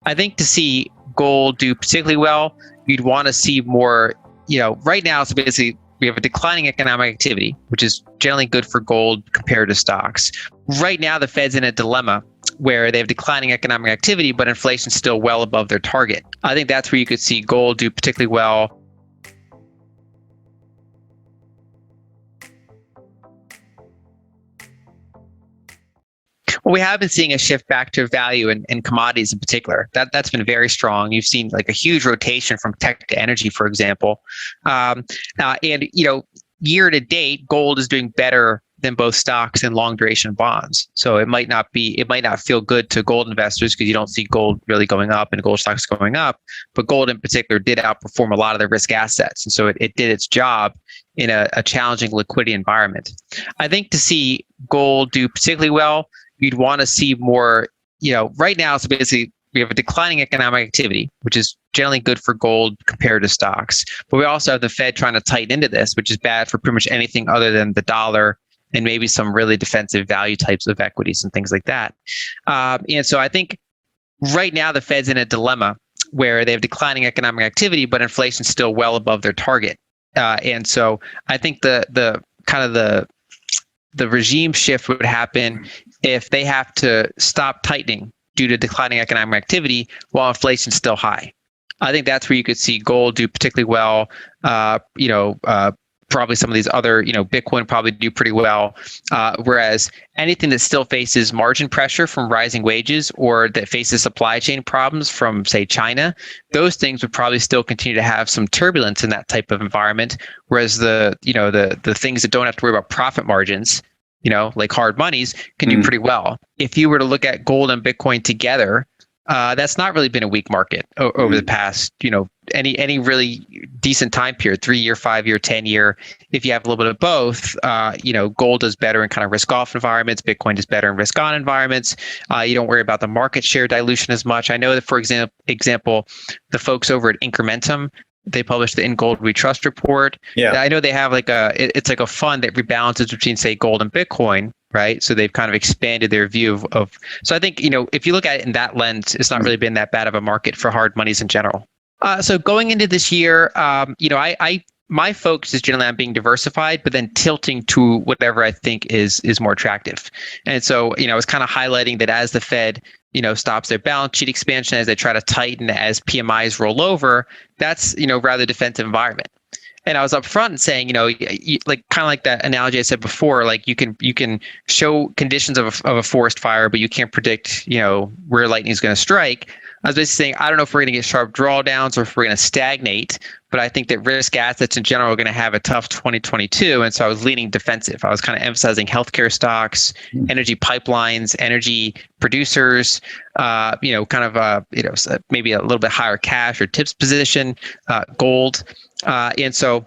I think to see gold do particularly well, you'd want to see more, right now, so basically we have a declining economic activity, which is generally good for gold compared to stocks. Right now, the Fed's in a dilemma where they have declining economic activity, but inflation's still well above their target. I think that's where you could see gold do particularly well. Well, we have been seeing a shift back to value and commodities in particular. That's been very strong. You've seen like a huge rotation from tech to energy, for example. And year to date, gold is doing better than both stocks and long duration bonds. So it might not feel good to gold investors because you don't see gold really going up and gold stocks going up. But gold in particular did outperform a lot of the risk assets. And so it did its job in a challenging liquidity environment. I think to see gold do particularly well, you'd want to see more, right now, so basically we have a declining economic activity, which is generally good for gold compared to stocks. But we also have the Fed trying to tighten into this, which is bad for pretty much anything other than the dollar and maybe some really defensive value types of equities and things like that. And so I think right now the Fed's in a dilemma where they have declining economic activity, but inflation's still well above their target. And so I think the regime shift would happen if they have to stop tightening due to declining economic activity while inflation's still high. I think that's where you could see gold do particularly well. Probably some of these other, Bitcoin probably do pretty well. Whereas anything that still faces margin pressure from rising wages or that faces supply chain problems from, say, China, those things would probably still continue to have some turbulence in that type of environment. Whereas the things that don't have to worry about profit margins, like hard monies, can do pretty well. If you were to look at gold and Bitcoin together, that's not really been a weak market over the past, any really decent time period, 3-year, 5-year, 10-year. If you have a little bit of both, gold does better in kind of risk-off environments. Bitcoin does better in risk-on environments. You don't worry about the market share dilution as much. I know that, for example, the folks over at Incrementum, they published the In Gold We Trust report. Yeah. I know they have it's like a fund that rebalances between, say, gold and Bitcoin, right? So they've kind of expanded their view of so I think, if you look at it in that lens, it's not really been that bad of a market for hard monies in general. So going into this year, my focus is generally on being diversified, but then tilting to whatever I think is more attractive. And so, I was kind of highlighting that as the Fed, stops their balance sheet expansion, as they try to tighten, as PMIs roll over, that's, rather defensive environment. And I was upfront and saying, like that analogy I said before, like you can show conditions of a forest fire, but you can't predict, where lightning is going to strike. I was basically saying, I don't know if we're going to get sharp drawdowns or if we're going to stagnate, but I think that risk assets in general are going to have a tough 2022. And so I was leaning defensive. I was kind of emphasizing healthcare stocks, energy pipelines, energy producers, maybe a little bit higher cash or tips position, gold. And so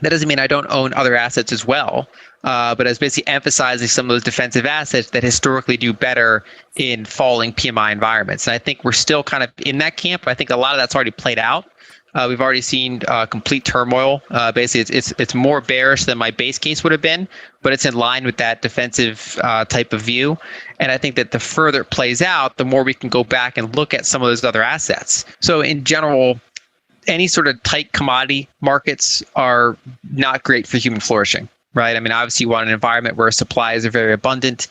that doesn't mean I don't own other assets as well. But I was basically emphasizing some of those defensive assets that historically do better in falling PMI environments. And I think we're still kind of in that camp. I think a lot of that's already played out. We've already seen complete turmoil. Basically, it's more bearish than my base case would have been, but it's in line with that defensive type of view. And I think that the further it plays out, the more we can go back and look at some of those other assets. So in general, any sort of tight commodity markets are not great for human flourishing. Right. I mean, obviously, you want an environment where supplies are very abundant.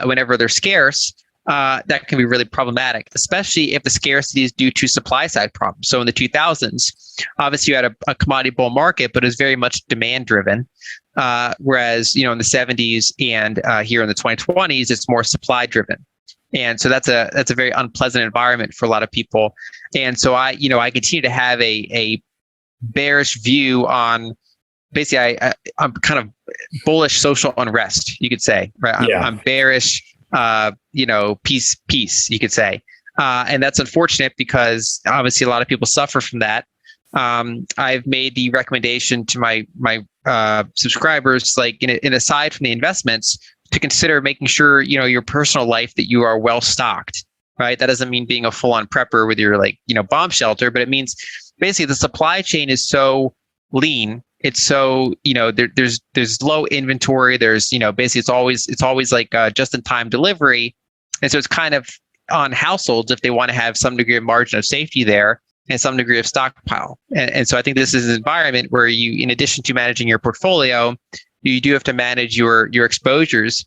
Whenever they're scarce, that can be really problematic, especially if the scarcity is due to supply side problems. So in the 2000s, obviously, you had a commodity bull market, but it was very much demand driven. Whereas, in the 70s and here in the 2020s, it's more supply driven. And so that's a very unpleasant environment for a lot of people. And so I continue to have a bearish view on. Basically, I'm kind of bullish social unrest, you could say, right? I'm bearish, peace, you could say. And that's unfortunate because obviously a lot of people suffer from that. I've made the recommendation to my subscribers, like in aside from the investments, to consider making sure, your personal life, that you are well stocked, right? That doesn't mean being a full-on prepper with your bomb shelter, but it means basically the supply chain is so lean. It's so, there's low inventory. There's, basically it's always like just in time delivery. And so it's kind of on households if they want to have some degree of margin of safety there and some degree of stockpile. And so I think this is an environment where you, in addition to managing your portfolio, you do have to manage your exposures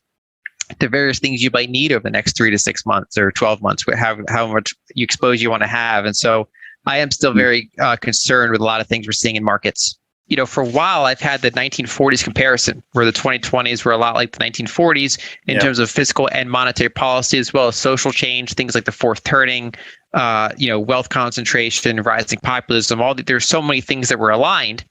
to various things you might need over the next 3 to 6 months or 12 months, how much you expose you want to have. And so I am still very concerned with a lot of things we're seeing in markets. For a while, I've had the 1940s comparison where the 2020s were a lot like the 1940s in terms of fiscal and monetary policy, as well as social change, things like the fourth turning, wealth concentration, rising populism, there's so many things that were aligned.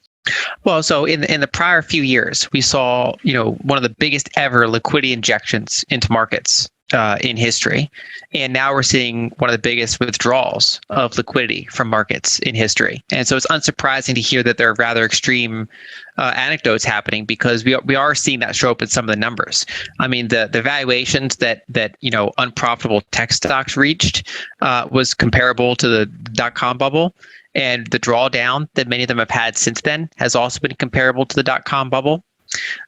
Well, so in the prior few years, we saw, one of the biggest ever liquidity injections into markets in history. And now we're seeing one of the biggest withdrawals of liquidity from markets in history. And so it's unsurprising to hear that there are rather extreme anecdotes happening, because we are seeing that show up in some of the numbers. I mean, the valuations that unprofitable tech stocks reached was comparable to the dot-com bubble. And the drawdown that many of them have had since then has also been comparable to the dot-com bubble.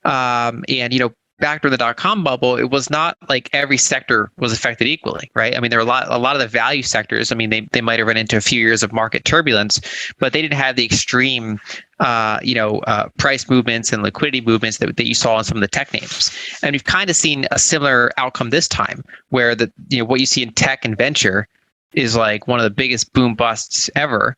Back during the dot-com bubble, it was not like every sector was affected equally, right? I mean, there were a lot of the value sectors. I mean, they might have run into a few years of market turbulence, but they didn't have the extreme, price movements and liquidity movements that you saw in some of the tech names. And we've kind of seen a similar outcome this time, where what you see in tech and venture is like one of the biggest boom busts ever,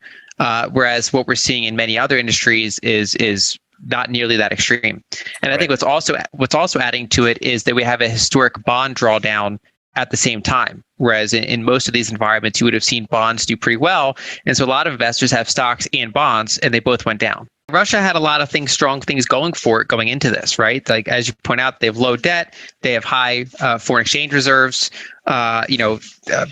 whereas what we're seeing in many other industries is not nearly that extreme. And I think what's also adding to it is that we have a historic bond drawdown at the same time, whereas in most of these environments, you would have seen bonds do pretty well. And so a lot of investors have stocks and bonds, and they both went down. Russia had a lot of strong things going for it going into this, right? Like, as you point out, they have low debt, they have high foreign exchange reserves.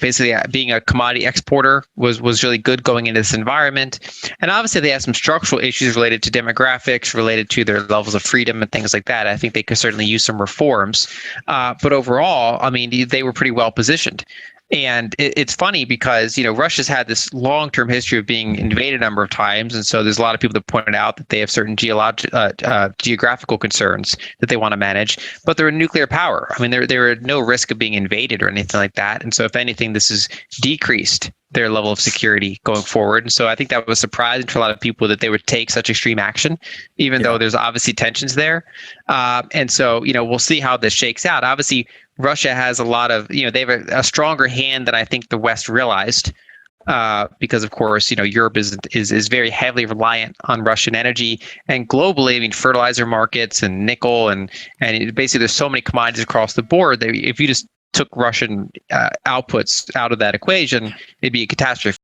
Basically being a commodity exporter was really good going into this environment. And obviously they have some structural issues related to demographics, related to their levels of freedom and things like that. I think they could certainly use some reforms. But overall, I mean, they were pretty well positioned. And it's funny because, Russia's had this long-term history of being invaded a number of times. And so there's a lot of people that pointed out that they have certain geographical concerns that they want to manage, but they're a nuclear power. I mean, they're at no risk of being invaded or anything like that. And so if anything, this has decreased their level of security going forward. And so I think that was surprising to a lot of people that they would take such extreme action, even though there's obviously tensions there. And so, we'll see how this shakes out. Obviously, Russia has a lot of, they have a stronger hand than I think the West realized, because of course, Europe is very heavily reliant on Russian energy, and globally, I mean, fertilizer markets and nickel and basically there's so many commodities across the board that if you just took Russian outputs out of that equation, it'd be a catastrophe.